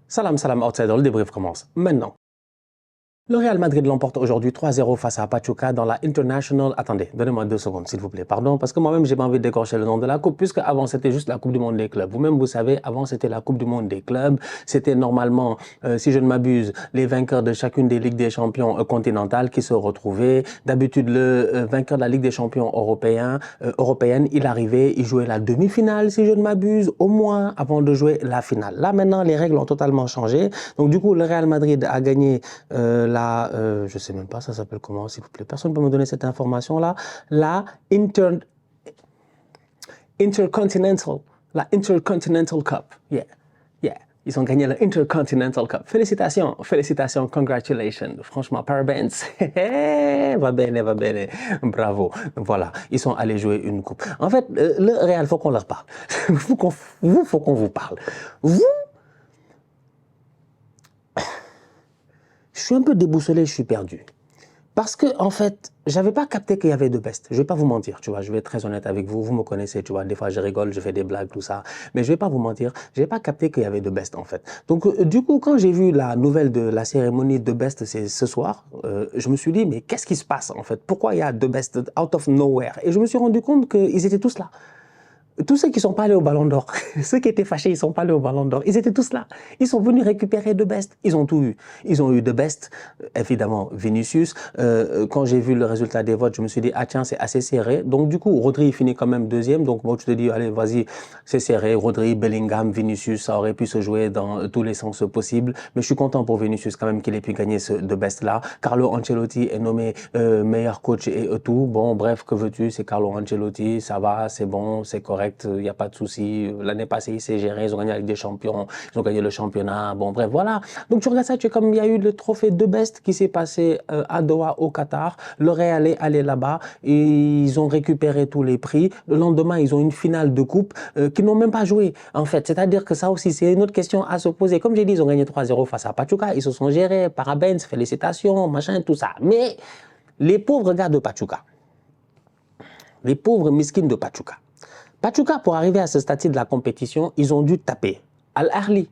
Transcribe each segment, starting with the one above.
Salam, salam, outsider, le débrief commence maintenant. Le Real Madrid l'emporte aujourd'hui 3-0 face à Pachuca dans la International... Attendez, donnez-moi 2 secondes, s'il vous plaît. Pardon, parce que moi-même, j'ai pas envie de décorcher le nom de la coupe, puisque avant, c'était juste la Coupe du Monde des clubs. Vous-même, vous savez, avant, c'était la Coupe du Monde des clubs. C'était normalement, si je ne m'abuse, les vainqueurs de chacune des Ligues des Champions continentales qui se retrouvaient. D'habitude, le vainqueur de la Ligue des Champions européenne, il arrivait, il jouait la demi-finale, si je ne m'abuse, au moins, avant de jouer la finale. Là, maintenant, les règles ont totalement changé. Donc, du coup, le Real Madrid a gagné je sais même pas, ça s'appelle comment, s'il vous plaît. Personne ne peut me donner cette information-là. La Intercontinental Cup. Yeah, yeah. Ils ont gagné la Intercontinental Cup. Félicitations, félicitations, congratulations. Franchement, parabéns. Va bene, va bene. Bravo. Voilà, ils sont allés jouer une coupe. En fait, le Real, faut qu'on leur parle. Faut qu'on vous parle. Vous, je suis un peu déboussolé, je suis perdu. Parce que, en fait, j'avais pas capté qu'il y avait de best. Je vais pas vous mentir, tu vois. Je vais être très honnête avec vous. Vous me connaissez, tu vois. Des fois, je rigole, je fais des blagues, tout ça. Mais je vais pas vous mentir. J'ai pas capté qu'il y avait de best, en fait. Donc, du coup, quand j'ai vu la nouvelle de la cérémonie de best ce soir, je me suis dit, mais qu'est-ce qui se passe, en fait? Pourquoi il y a de best out of nowhere? Et je me suis rendu compte qu'ils étaient tous là. Tous ceux qui ne sont pas allés au Ballon d'Or, ceux qui étaient fâchés, ils ne sont pas allés au Ballon d'Or. Ils étaient tous là. Ils sont venus récupérer de best. Ils ont tout eu. Ils ont eu de best, évidemment, Vinicius. Quand j'ai vu le résultat des votes, je me suis dit, ah tiens, c'est assez serré. Donc du coup, Rodri finit quand même deuxième. Donc moi, tu te dis, allez, vas-y, c'est serré. Rodri, Bellingham, Vinicius, ça aurait pu se jouer dans tous les sens possibles. Mais je suis content pour Vinicius quand même qu'il ait pu gagner ce de best-là. Carlo Ancelotti est nommé meilleur coach et tout. Bon, bref, que veux-tu, c'est Carlo Ancelotti, ça va, c'est bon, c'est correct. Il n'y a pas de souci. L'année passée, il s'est géré, ils ont gagné avec des champions, ils ont gagné le championnat. Bon, bref, voilà. Donc, tu regardes ça, tu es comme il y a eu le trophée de best qui s'est passé à Doha, au Qatar. Le Real est allé là-bas et ils ont récupéré tous les prix. Le lendemain, ils ont une finale de coupe qu'ils n'ont même pas joué, en fait. C'est-à-dire que ça aussi, c'est une autre question à se poser. Comme j'ai dit, ils ont gagné 3-0 face à Pachuca. Ils se sont gérés, parabéns, félicitations, machin, tout ça. Mais les pauvres gars de Pachuca, les pauvres miskines de Pachuca, Pachuca, pour arriver à ce stade de la compétition, ils ont dû taper Al Ahly,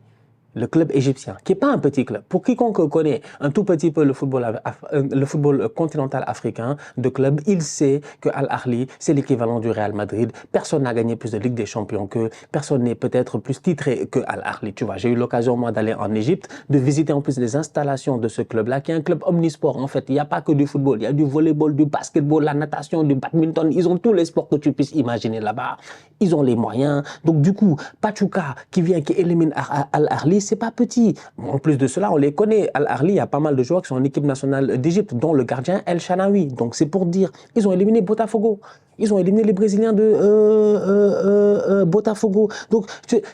le club égyptien, qui n'est pas un petit club. Pour quiconque connaît un tout petit peu le football continental africain de club, il sait que Al Ahly, c'est l'équivalent du Real Madrid. Personne n'a gagné plus de Ligue des Champions qu'eux. Personne n'est peut-être plus titré que Al Ahly. Tu vois, j'ai eu l'occasion, moi, d'aller en Égypte, de visiter en plus les installations de ce club-là, qui est un club omnisport. En fait, il n'y a pas que du football. Il y a du volleyball, du basketball, la natation, du badminton. Ils ont tous les sports que tu puisses imaginer là-bas. Ils ont les moyens. Donc, du coup, Pachuca, qui élimine Al Ahly, c'est pas petit. En plus de cela, on les connaît. Al Ahly, il y a pas mal de joueurs qui sont en équipe nationale d'Égypte, dont le gardien El Shanawi. Donc c'est pour dire, ils ont éliminé Botafogo. Ils ont éliminé les Brésiliens de Botafogo. Donc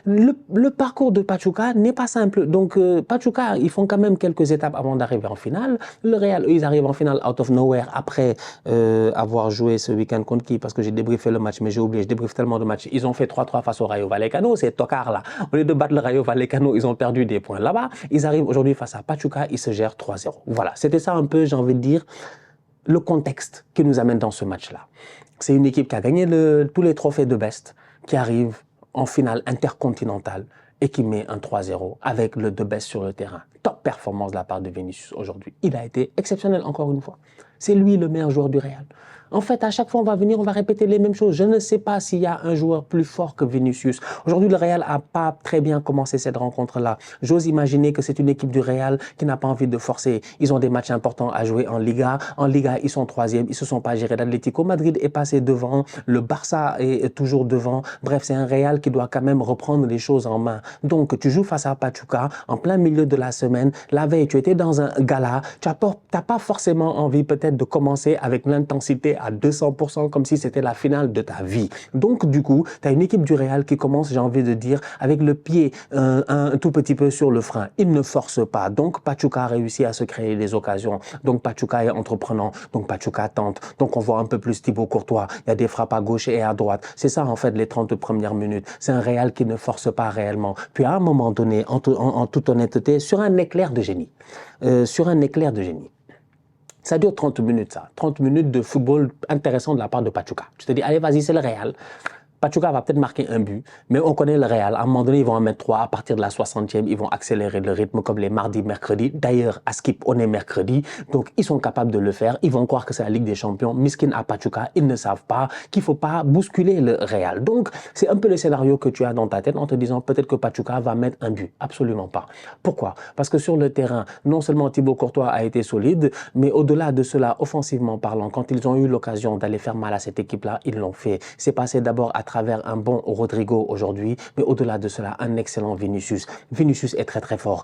le parcours de Pachuca n'est pas simple. Donc Pachuca, ils font quand même quelques étapes avant d'arriver en finale. Le Real, eux, ils arrivent en finale out of nowhere après avoir joué ce week-end contre qui? Parce que j'ai débriefé le match, mais j'ai oublié, je débriefe tellement de matchs. Ils ont fait 3-3 face au Rayo Vallecano. C'est tocard là. Au lieu de battre le Rayo Vallecano, ils ont perdu des points là-bas. Ils arrivent aujourd'hui face à Pachuca, ils se gèrent 3-0. Voilà, c'était ça un peu, j'ai envie de dire, le contexte qui nous amène dans ce match-là. C'est une équipe qui a gagné tous les trophées de best, qui arrive en finale intercontinentale et qui met un 3-0 avec le de best sur le terrain. Top performance de la part de Vinicius aujourd'hui. Il a été exceptionnel encore une fois. C'est lui le meilleur joueur du Real. En fait, à chaque fois, on va venir, on va répéter les mêmes choses. Je ne sais pas s'il y a un joueur plus fort que Vinicius. Aujourd'hui, le Real n'a pas très bien commencé cette rencontre-là. J'ose imaginer que c'est une équipe du Real qui n'a pas envie de forcer. Ils ont des matchs importants à jouer en Liga. En Liga, ils sont troisième. Ils ne se sont pas gérés. L'Atlético Madrid est passé devant. Le Barça est toujours devant. Bref, c'est un Real qui doit quand même reprendre les choses en main. Donc, tu joues face à Pachuca en plein milieu de la semaine. La veille, tu étais dans un gala. Tu n'as pas forcément envie peut-être de commencer avec l'intensité à 200% comme si c'était la finale de ta vie. Donc, du coup, tu as une équipe du Real qui commence, j'ai envie de dire, avec le pied un tout petit peu sur le frein. Il ne force pas. Donc, Pachuca a réussi à se créer des occasions. Donc, Pachuca est entreprenant. Donc, Pachuca tente. Donc, on voit un peu plus Thibaut Courtois. Il y a des frappes à gauche et à droite. C'est ça, en fait, les 30 premières minutes. C'est un Real qui ne force pas réellement. Puis, à un moment donné, en toute honnêteté, sur un éclair de génie. Ça dure 30 minutes, ça. 30 minutes de football intéressant de la part de Pachuca. Tu te dis, allez, vas-y, c'est le Real. Pachuca va peut-être marquer un but, mais on connaît le Real. À un moment donné, ils vont en mettre 3. À partir de la 60e, ils vont accélérer le rythme comme les mardis, mercredis. D'ailleurs, à Skip, on est mercredi. Donc, ils sont capables de le faire. Ils vont croire que c'est la Ligue des Champions. Miskin à Pachuca, ils ne savent pas qu'il ne faut pas bousculer le Real. Donc, c'est un peu le scénario que tu as dans ta tête en te disant peut-être que Pachuca va mettre un but. Absolument pas. Pourquoi? Parce que sur le terrain, non seulement Thibaut Courtois a été solide, mais au-delà de cela, offensivement parlant, quand ils ont eu l'occasion d'aller faire mal à cette équipe-là, ils l'ont fait. C'est passé d'abord à travers un bon Rodrigo aujourd'hui, mais au-delà de cela, un excellent Vinicius. Vinicius est très très fort.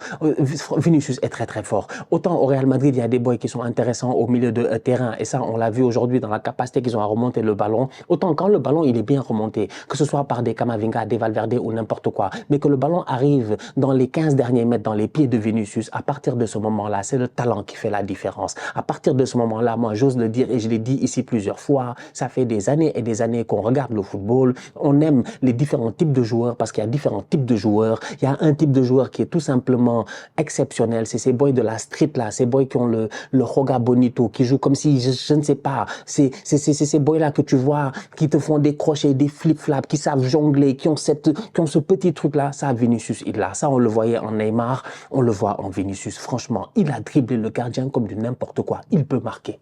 Vinicius est très très fort. Autant au Real Madrid, il y a des boys qui sont intéressants au milieu de terrain, et ça, on l'a vu aujourd'hui dans la capacité qu'ils ont à remonter le ballon. Autant quand le ballon, il est bien remonté, que ce soit par des Camavinga, des Valverde ou n'importe quoi, mais que le ballon arrive dans les 15 derniers mètres dans les pieds de Vinicius, à partir de ce moment-là, c'est le talent qui fait la différence. À partir de ce moment-là, moi, j'ose le dire et je l'ai dit ici plusieurs fois, ça fait des années et des années qu'on regarde le football, on aime les différents types de joueurs parce qu'il y a différents types de joueurs. Il y a un type de joueur qui est tout simplement exceptionnel, c'est ces boys de la street là, ces boys qui ont le Roga Bonito, qui jouent comme si, je ne sais pas, c'est ces boys là que tu vois, qui te font des crochets, des flip-flaps, qui savent jongler, qui ont ce petit truc là, ça Vinicius il l'a. Ça on le voyait en Neymar, on le voit en Vinicius. Franchement, il a dribblé le gardien comme du n'importe quoi. Il peut marquer.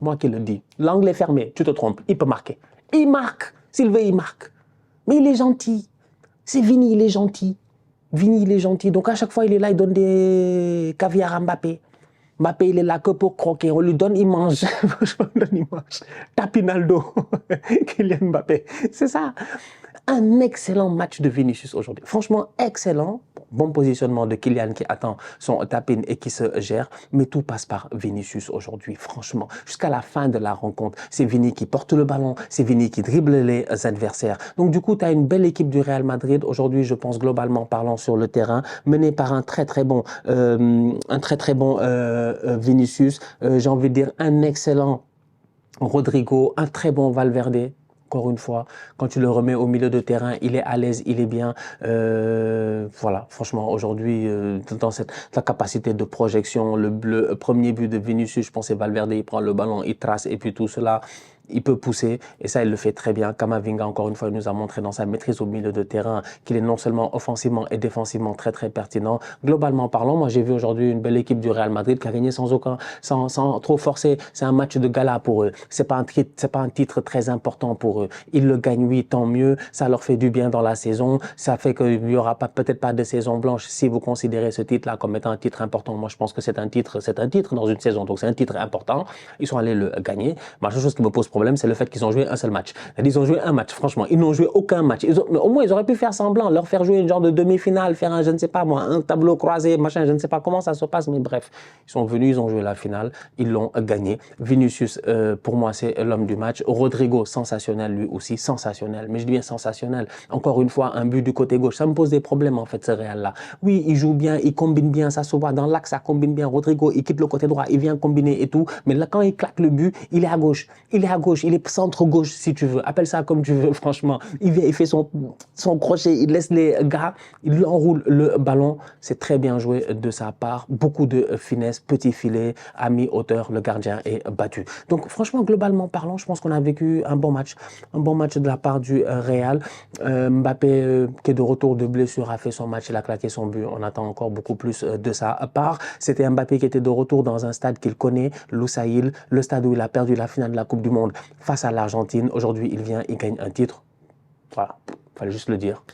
Moi qui le dis. L'angle est fermé, tu te trompes, il peut marquer. Il marque. S'il veut, il marque. Mais il est gentil. C'est Vini, il est gentil. Vini, il est gentil. Donc à chaque fois, il est là, il donne des caviar à Mbappé. Mbappé, il est là que pour croquer. On lui donne, il mange. Franchement, il mange. Tapinaldo. Kylian Mbappé. C'est ça. Un excellent match de Vinicius aujourd'hui. Franchement, excellent. Bon positionnement de Kylian qui attend son tapin et qui se gère. Mais tout passe par Vinicius aujourd'hui. Franchement, jusqu'à la fin de la rencontre, c'est Vini qui porte le ballon. C'est Vini qui dribble les adversaires. Donc du coup, tu as une belle équipe du Real Madrid. Aujourd'hui, je pense globalement parlant sur le terrain, menée par un très très bon Vinicius. J'ai envie de dire un excellent Rodrigo, un très bon Valverde. Encore une fois, quand tu le remets au milieu de terrain, il est à l'aise, il est bien. Voilà, franchement, aujourd'hui, dans la capacité de projection, le premier but de Vinicius, je pensais Valverde, il prend le ballon, il trace et puis tout cela. Il peut pousser et ça, il le fait très bien. Camavinga, encore une fois, il nous a montré dans sa maîtrise au milieu de terrain qu'il est non seulement offensivement et défensivement très, très pertinent. Globalement parlant, moi, j'ai vu aujourd'hui une belle équipe du Real Madrid qui a gagné sans trop forcer. C'est un match de gala pour eux. C'est pas un titre très important pour eux. Ils le gagnent, oui, tant mieux. Ça leur fait du bien dans la saison. Ça fait qu'il y aura peut-être pas de saison blanche si vous considérez ce titre-là comme étant un titre important. Moi, je pense que c'est un titre dans une saison. Donc, c'est un titre important. Ils sont allés le gagner. La seule chose qui me pose problème, c'est le fait qu'ils ont joué un seul match. Ils ont joué un match, franchement. Ils n'ont joué aucun match. Mais au moins, ils auraient pu faire semblant, leur faire jouer une genre de demi-finale, faire un, je ne sais pas moi, un tableau croisé, machin, je ne sais pas comment ça se passe, mais bref. Ils sont venus, ils ont joué la finale, ils l'ont gagné. Vinicius, pour moi, c'est l'homme du match. Rodrigo, sensationnel, lui aussi, sensationnel. Mais je dis bien sensationnel. Encore une fois, un but du côté gauche. Ça me pose des problèmes, en fait, ce Real-là. Oui, il joue bien, il combine bien, ça se voit. Dans l'axe, ça combine bien. Rodrigo, il quitte le côté droit, il vient combiner et tout. Mais là, quand il claque le but, il est à gauche. Il est à gauche, il est centre-gauche si tu veux, appelle ça comme tu veux, franchement. Il vient, il fait son crochet, il laisse les gars, il lui enroule le ballon. C'est très bien joué de sa part. Beaucoup de finesse, petit filet, à mi-hauteur, le gardien est battu. Donc franchement, globalement parlant, je pense qu'on a vécu un bon match de la part du Real. Mbappé, qui est de retour de blessure, a fait son match, il a claqué son but. On attend encore beaucoup plus de sa part. C'était Mbappé qui était de retour dans un stade qu'il connaît, Lusail, le stade où il a perdu la finale de la Coupe du Monde face à l'Argentine. Aujourd'hui, il vient, il gagne un titre. Voilà, fallait juste le dire.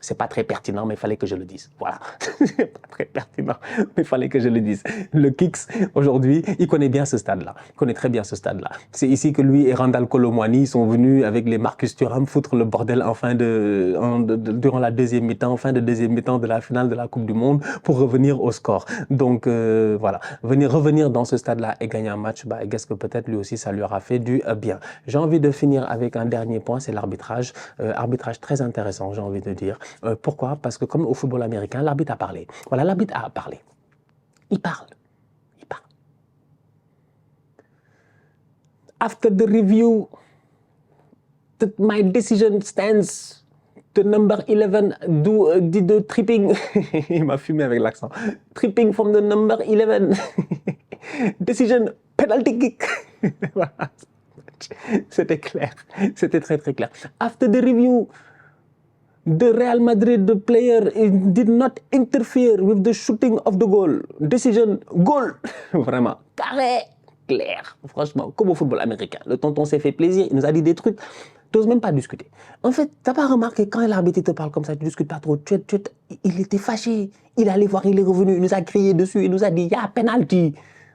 C'est pas très pertinent, mais il fallait que je le dise. Voilà. C'est pas très pertinent, mais il fallait que je le dise. Le Kicks, aujourd'hui, il connaît bien ce stade-là. Il connaît très bien ce stade-là. C'est ici que lui et Randal Kolo Muani sont venus avec les Marcus Thuram foutre le bordel durant la deuxième mi-temps, fin de deuxième mi-temps de la finale de la Coupe du Monde pour revenir au score. Donc, voilà. Revenir dans ce stade-là et gagner un match, bah, qu'est-ce que peut-être lui aussi, ça lui aura fait du bien. J'ai envie de finir avec un dernier point, c'est l'arbitrage. Arbitrage très intéressant, j'ai envie de dire. Pourquoi? Parce que comme au football américain, l'arbitre a parlé. Voilà, l'arbitre a parlé. Il parle. Il parle. After the review, my decision stands. The number 11 did the tripping. Il m'a fumé avec l'accent. Tripping from the number 11. Decision, penalty kick. Voilà. match. C'était clair. C'était très, très clair. After the review, the Real Madrid player did not interfere with the shooting of the goal. Decision, goal. Vraiment, carré, clair. Franchement, comme au football américain. Le tonton s'est fait plaisir, il nous a dit des trucs. Tu n'oses même pas discuter. En fait, tu n'as pas remarqué, quand l'arbitre te parle comme ça, tu ne discutes pas trop. Il était fâché. Il est allé voir, il est revenu, il nous a crié dessus, il nous a dit, il y a penalty.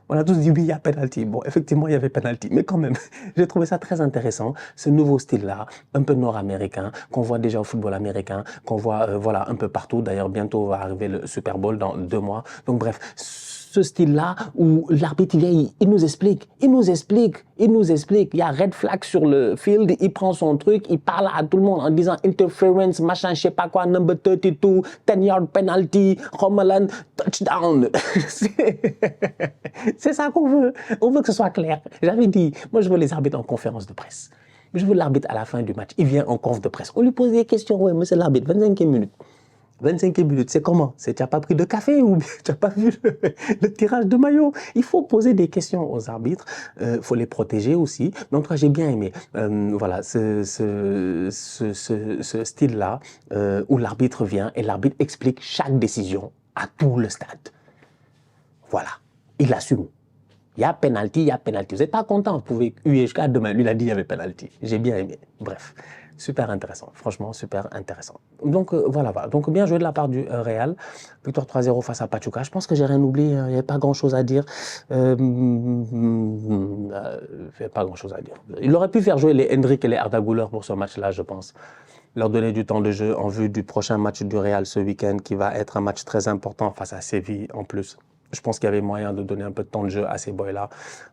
On a tous dit oui, il y a penalty. Bon, effectivement, il y avait penalty. Mais quand même, j'ai trouvé ça très intéressant, ce nouveau style-là, un peu nord-américain, qu'on voit déjà au football américain, qu'on voit voilà, un peu partout. D'ailleurs, bientôt va arriver le Super Bowl dans 2 mois. Donc bref, ce style-là où l'arbitre vient, il nous explique. Il y a red flag sur le field, il prend son truc, il parle à tout le monde en disant interference, machin, je sais pas quoi, number 32, 10-yard penalty, Homeland, touchdown. C'est ça qu'on veut. On veut que ce soit clair. J'avais dit, moi je veux les arbitres en conférence de presse. Je veux l'arbitre à la fin du match. Il vient en conf de presse. On lui pose des questions. Ouais, monsieur l'arbitre, 25e minute. 25e minute, c'est comment? Tu n'as pas pris de café ou bien tu n'as pas vu le tirage de maillot? Il faut poser des questions aux arbitres. Il faut les protéger aussi. Mais en tout cas, j'ai bien aimé voilà, ce style-là où l'arbitre vient et l'arbitre explique chaque décision à tout le stade. Voilà. Il assume. Il y a penalty. Vous n'êtes pas content, vous pouvez huer jusqu'à demain. Lui, il a dit qu'il y avait penalty. J'ai bien aimé. Bref, super intéressant. Franchement, super intéressant. Donc, voilà. Donc, bien joué de la part du Real. Victoire 3-0 face à Pachuca. Je pense que j'ai rien oublié. Il n'y avait pas grand-chose à dire. Il n'y avait pas grand-chose à dire. Il aurait pu faire jouer les Hendrick et les Arda Güler pour ce match-là, je pense. Leur donner du temps de jeu en vue du prochain match du Real ce week-end, qui va être un match très important face à Séville en plus. Je pense qu'il y avait moyen de donner un peu de temps de jeu à ces boys-là.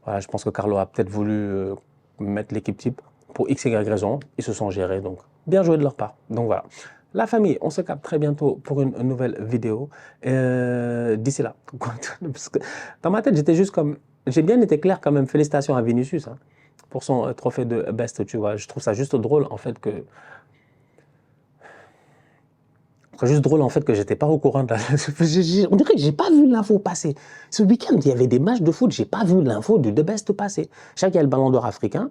Voilà, je pense que Carlo a peut-être voulu mettre l'équipe type pour x, y raison. Ils se sont gérés, donc bien joué de leur part. Donc voilà. La famille, on se capte très bientôt pour une nouvelle vidéo. D'ici là, parce que dans ma tête, j'étais juste comme... J'ai bien été clair quand même. Félicitations à Vinicius hein, pour son trophée de best, tu vois. Je trouve ça juste drôle, en fait, que... C'est juste drôle en fait que j'étais pas au courant. On dirait que j'ai pas vu l'info passer. Ce week-end, il y avait des matchs de foot, j'ai pas vu l'info du The Best passer. Je sais qu'il y a le Ballon d'Or africain,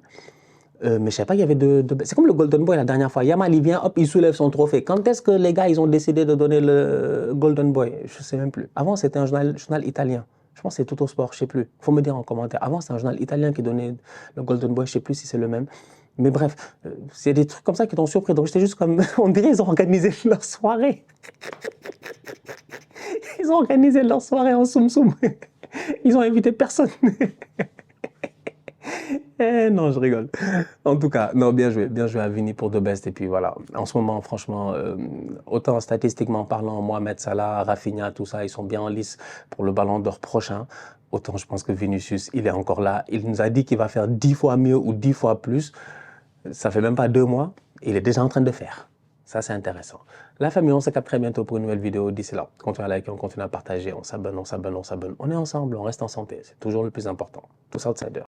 mais je savais pas qu'il y avait de C'est comme le Golden Boy la dernière fois. Yamal, il vient, hop, il soulève son trophée. Quand est-ce que les gars, ils ont décidé de donner le Golden Boy? Je sais même plus. Avant, c'était un journal italien. Je pense que c'est Tutto Sport, je sais plus. Faut me dire en commentaire. Avant, c'était un journal italien qui donnait le Golden Boy, je sais plus si c'est le même. Mais bref, c'est des trucs comme ça qui t'ont surpris. Donc j'étais juste comme, on dirait qu'ils ont organisé leur soirée. Ils ont organisé leur soirée en soum-soum. Ils ont invité personne. Non, je rigole. En tout cas, non, bien joué à Vini pour The Best. Et puis voilà, en ce moment, franchement, autant statistiquement parlant, Mohamed Salah, Rafinha, tout ça, ils sont bien en lice pour le Ballon d'Or prochain. Autant je pense que Vinicius, il est encore là. Il nous a dit qu'il va faire 10 fois mieux ou 10 fois plus. Ça fait même pas 2 mois, il est déjà en train de faire. Ça, c'est intéressant. La famille, on se capte très bientôt pour une nouvelle vidéo. D'ici là, continuez à liker, on continue à partager, on s'abonne. On est ensemble, on reste en santé. C'est toujours le plus important. Tous outsiders.